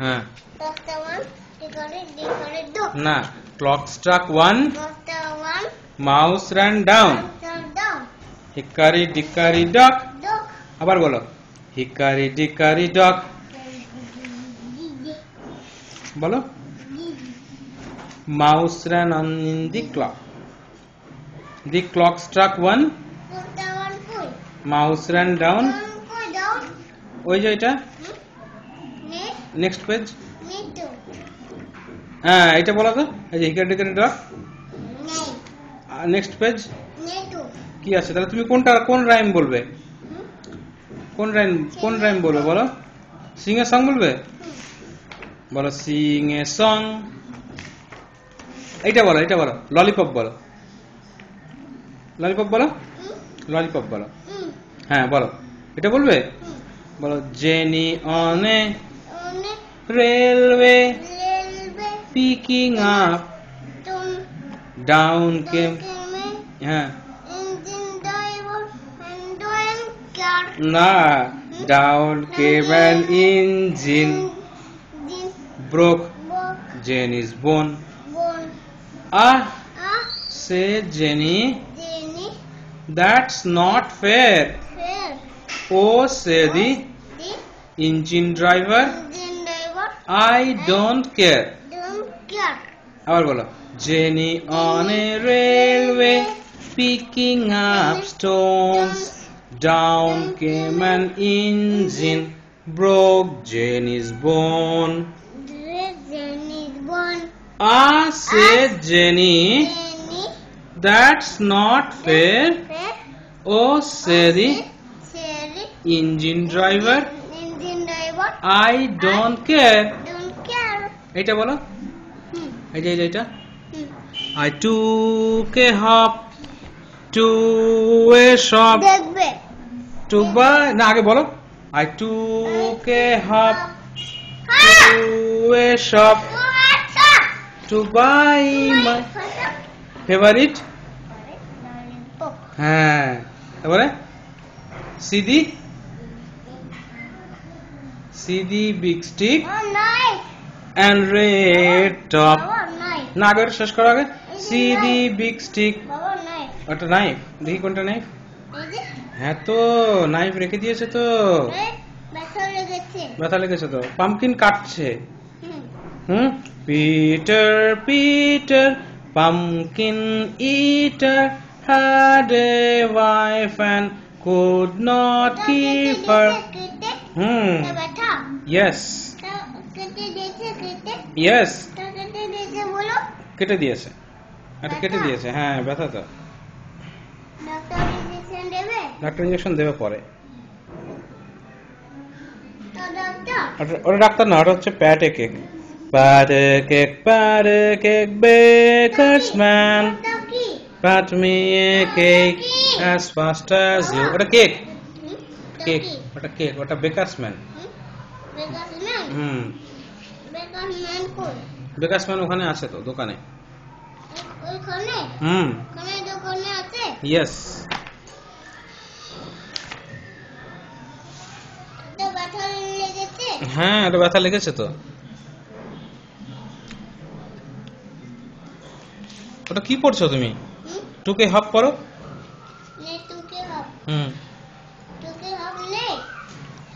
হ্যাঁ না, clock struck 1, mouse ran down. Hickory dickory dock. আবার বলো, hickory dickory dock. বলো, mouse ran on in the clock. The clock struck 1, mouse ran down. ওই যে এটা নেক্সট পেজ। হ্যাঁ এটা বলো তো, এই যে hickory dickory dock। Next page কি আছে? তাহলে তুমি কোন রাইম বলবে? কোন রাইম বলবে বলো? সিং এ সং বলবে? বলো সিং এ সং। এইটা বলো, ললিপপ বলো, ললিপপ বলো, ললিপপ বলো। হ্যাঁ বলো, এটা বলবে? বলো Jenny on a railway picking up down came. হ্যাঁ না, down came an engine, broke Jenny's bone. Said Jenny, that's not fair. Oh, said the engine driver, I don't care. আবার বলো, Jenny on a railway picking up stones, down came an engine, broke Jenny's bone. Said Jenny, that's not fair. Oh, said the engine driver, I don't care. এইটা বলো, এইটা I took a hop to a shop to buy, না আগে বলো, I took a hop to a shop to buy my favorite. হ্যাঁ তারপরে see the big stick and red top. না আগে শেষ করো আগে, see the big stick। ওটা নাইফ, দেখি কোনটা নাইফ। হ্যাঁ তো নাইফ রেখে দিয়েছে তো, ব্যথা লেগেছে তো, পাম্পকিন কাটছে। Peter pumpkin eater had a wife and could not keep her. Yes কেটে দিয়েছে, এটা কেটে দিয়েছে। হ্যাঁ ব্যথা তো, ডাক্তার ইনজেকশন দেবে পরে। ওটা ডাক্তার না, ওটা হচ্ছে প্যাটে cake. Pat a cake, baker's man, pat me a cake as fast as you. ওটা কেক, ওটা কেক, ওটা বেকারস ম্যান। বেকারস ম্যান ওখানে আছে তো দোকানে। ইয়েস। হ্যাঁ এটা ব্যথা লেগেছে তো। ওটা কি পড়ছো তুমি? টুকে হাফ পড়ো।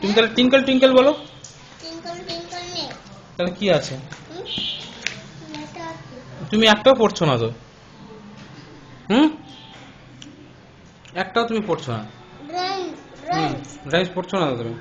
তুমি তাহলে টিঙ্কল টিঙ্কল বলো। তাহলে কি আছে? তুমি একটাও পড়ছো না তো। একটাও তুমি পড়ছো না। রাইস পড়ছো না তো তুমি।